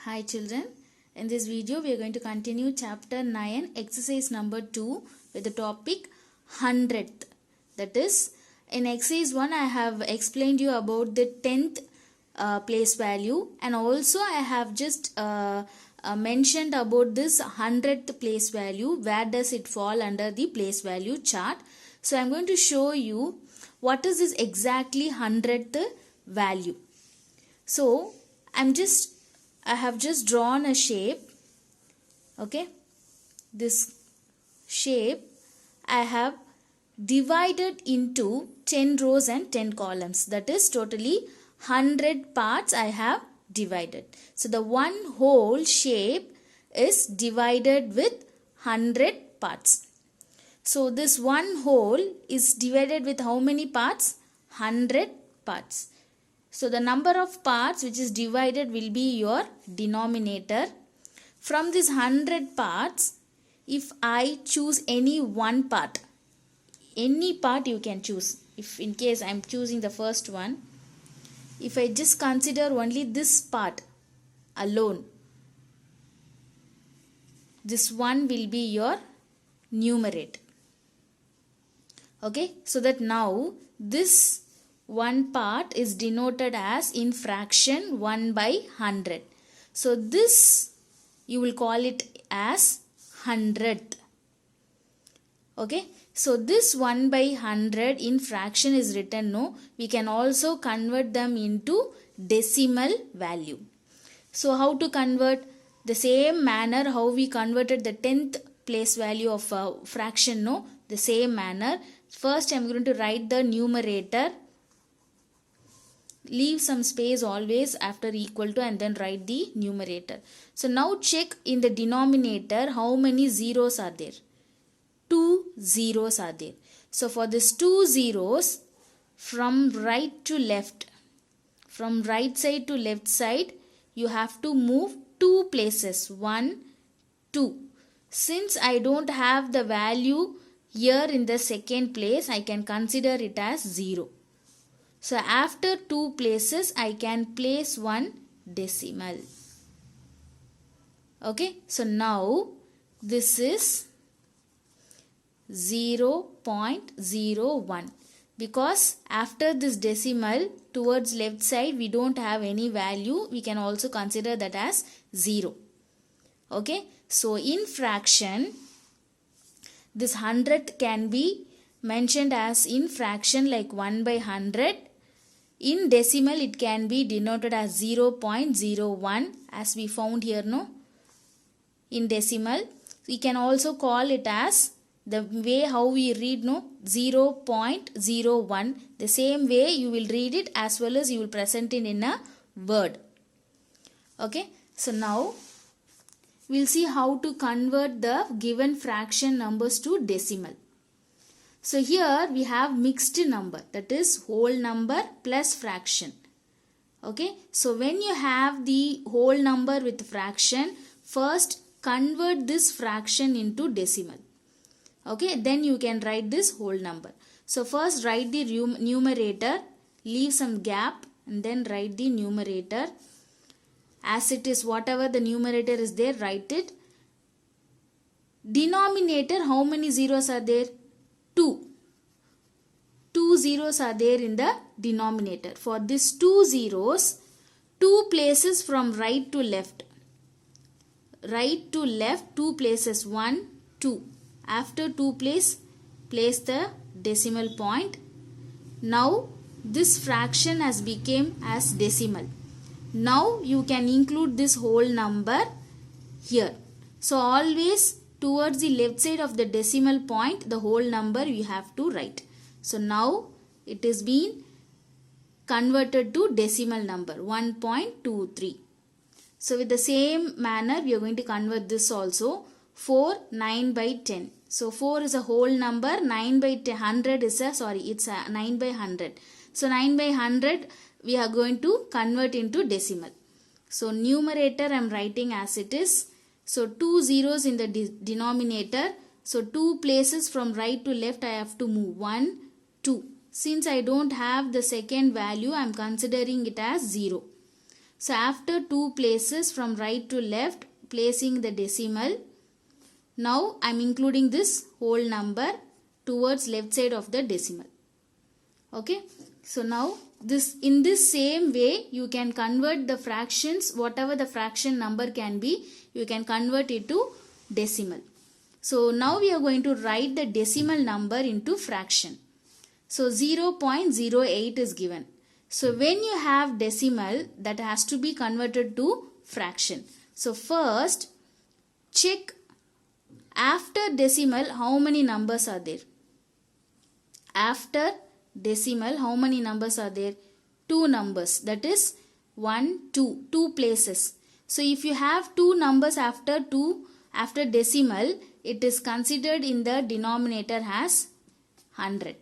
Hi children, in this video we are going to continue chapter 9 exercise number 2 with the topic 100th. That is, in exercise 1 I have explained you about the 10th place value, and also I have just mentioned about this 100th place value, where does it fall under the place value chart. So I am going to show you what is this exactly 100th value. So I have just drawn a shape. Okay, this shape I have divided into 10 rows and 10 columns. That is totally 100 parts I have divided. So the one whole shape is divided with 100 parts. So this one whole is divided with how many parts? 100 parts. So the number of parts which is divided will be your denominator. From this 100 parts, if I choose any one part, any part you can choose. If in case I am choosing the first one, if I just consider only this part alone, this one will be your numerator. Okay, so that now this one part is denoted as in fraction 1 by 100. So this you will call it as 100th. Okay, so this 1 by 100 in fraction is written. No, we can also convert them into decimal value. So how to convert? The same manner how we converted the 10th place value of fraction. No, the same manner. First I am going to write the numerator. Leave some space always after equal to and then write the numerator. So now check in the denominator how many zeros are there. 2 zeros are there. So for this 2 zeros, from right to left, from right side to left side, you have to move 2 places. 1, 2. Since I don't have the value here in the second place, I can consider it as 0. So after 2 places, I can place one decimal. Okay, so now this is 0.01, because after this decimal towards left side we don't have any value, we can also consider that as 0. Okay, so in fraction this 100th can be mentioned as in fraction like 1 by 100. In decimal it can be denoted as 0.01 as we found here, no, in decimal. We can also call it as the way how we read, no, 0.01. The same way you will read it as well as you will present it in a word. Okay, so now we will see how to convert the given fraction numbers to decimal. So here we have mixed number, that is whole number plus fraction. Okay, so when you have the whole number with fraction, first convert this fraction into decimal. Okay, then you can write this whole number. So first write the numerator, leave some gap and then write the numerator. As it is, whatever the numerator is there, write it. Denominator, how many zeros are there? 2. 2 zeros are there in the denominator. For this 2 zeros, 2 places from right to left. Right to left, 2 places. 1, 2. After 2 place the decimal point. Now this fraction has become as decimal. Now you can include this whole number here. So always towards the left side of the decimal point, the whole number you have to write. So now it is been converted to decimal number 1.23. So with the same manner we are going to convert this also. 4, 9 by 10. So 4 is a whole number, 9 by 100 is a, it's a 9 by 100. So 9 by 100 we are going to convert into decimal. So numerator I am writing as it is. So 2 zeros in the denominator. So 2 places from right to left I have to move. 1, 2. Since I don't have the second value, I am considering it as 0. So after 2 places from right to left, placing the decimal, now I am including this whole number towards left side of the decimal. Okay, so now in this same way you can convert the fractions, whatever the fraction number can be, you can convert it to decimal. So now we are going to write the decimal number into fraction. So 0.08 is given. So when you have decimal, that has to be converted to fraction. So first check after decimal how many numbers are there. After decimal how many numbers are there? 2 numbers, that is 1, 2, 2 places. So if you have 2 numbers after decimal, it is considered in the denominator as 100.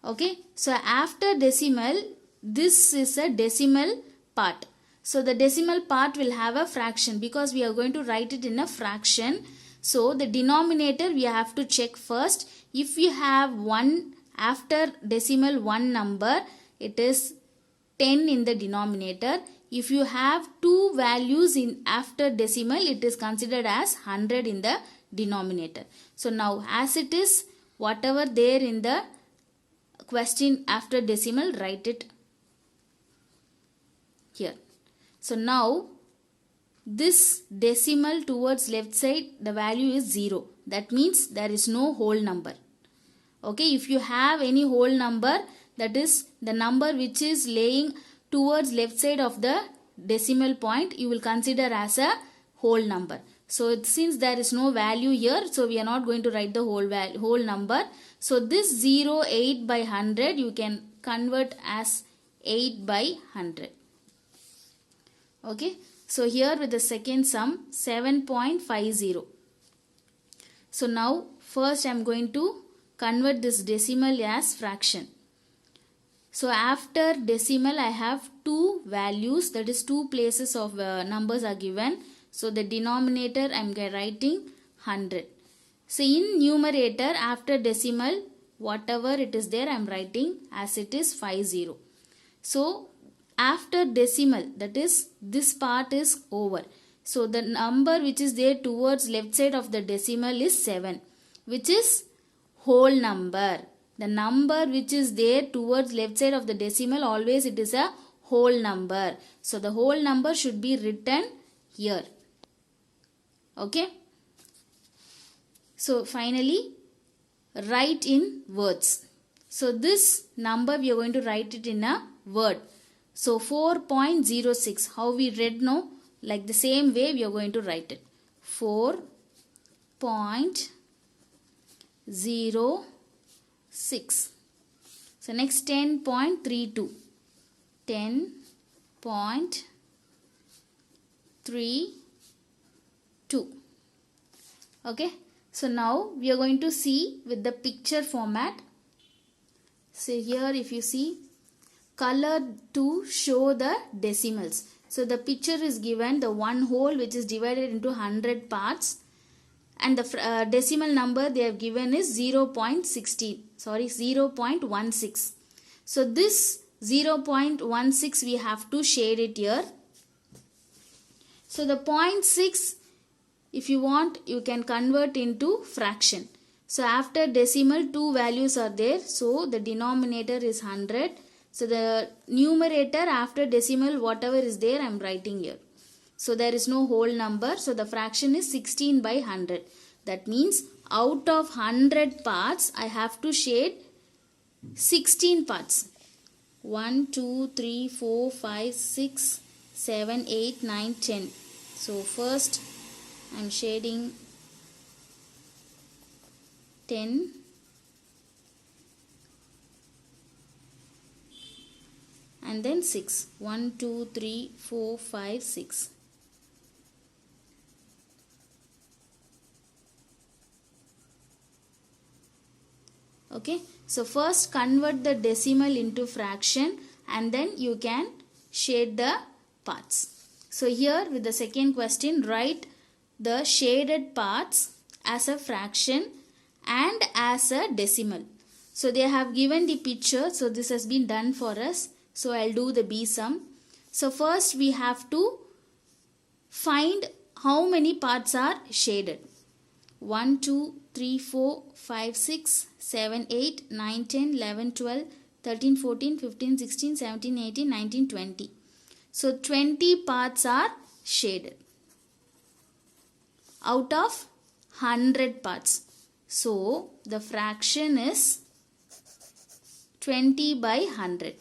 Okay, so after decimal, this is a decimal part. So the decimal part will have a fraction because we are going to write it in a fraction. So the denominator we have to check first. If you have 1 after decimal 1 number, it is 10 in the denominator. If you have 2 values in after decimal, it is considered as 100 in the denominator. So now as it is, whatever there in the question after decimal, write it here. So now this decimal towards left side, the value is 0. That means there is no whole number. Okay, if you have any whole number, that is the number which is laying towards left side of the decimal point, you will consider as a whole number. So since there is no value here, so we are not going to write the whole number. So this 0.8 by 100 you can convert as 8 by 100. Okay, so here with the second sum 7.50. So now first I am going to convert this decimal as fraction. So after decimal I have 2 values, that is 2 places of numbers are given. So the denominator I am writing 100. So in numerator after decimal, whatever it is there I am writing as it is 50. So after decimal, that is this part is over. So the number which is there towards left side of the decimal is 7, which is whole number. The number which is there towards left side of the decimal, always it is a whole number. So the whole number should be written here. Okay. So finally write in words. So this number we are going to write it in a word. So 4.06, how we read now, like the same way we are going to write it. 4.06. So next 10.32. 10.32. Okay. So now we are going to see with the picture format. So here if you see, color to show the decimals. So the picture is given the one whole which is divided into 100 parts, and the decimal number they have given is 0.16. So this 0.16 we have to shade it here. So the 0.6, if you want, you can convert into fraction. So after decimal 2 values are there, so the denominator is 100. So the numerator after decimal whatever is there I am writing here. So there is no whole number, so the fraction is 16 by 100. That means out of 100 parts I have to shade 16 parts. 1, 2, 3, 4, 5, 6, 7, 8, 9, 10. So first I am shading 10. And then 6. 1, 2, 3, 4, 5, 6. Okay. So first convert the decimal into fraction and then you can shade the parts. So here with the second question, write the shaded parts as a fraction and as a decimal. So they have given the picture. So this has been done for us. So I'll do the B sum. So first we have to find how many parts are shaded. 1, 2, 3, 4, 5, 6, 7, 8, 9, 10, 11, 12, 13, 14, 15, 16, 17, 18, 19, 20. So 20 parts are shaded out of 100 parts. So the fraction is 20 by 100.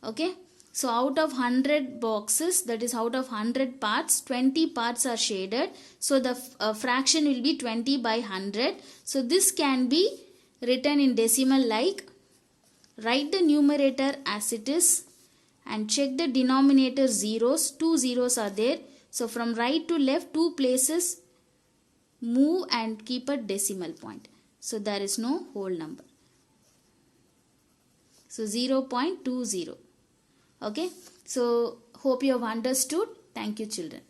Okay. So out of 100 boxes, that is out of 100 parts, 20 parts are shaded. So the fraction will be 20 by 100. So this can be written in decimal like, write the numerator as it is and check the denominator zeros. 2 zeros are there. So from right to left 2 places move and keep a decimal point. So there is no whole number. So 0.20. Okay. So hope you have understood. Thank you, children.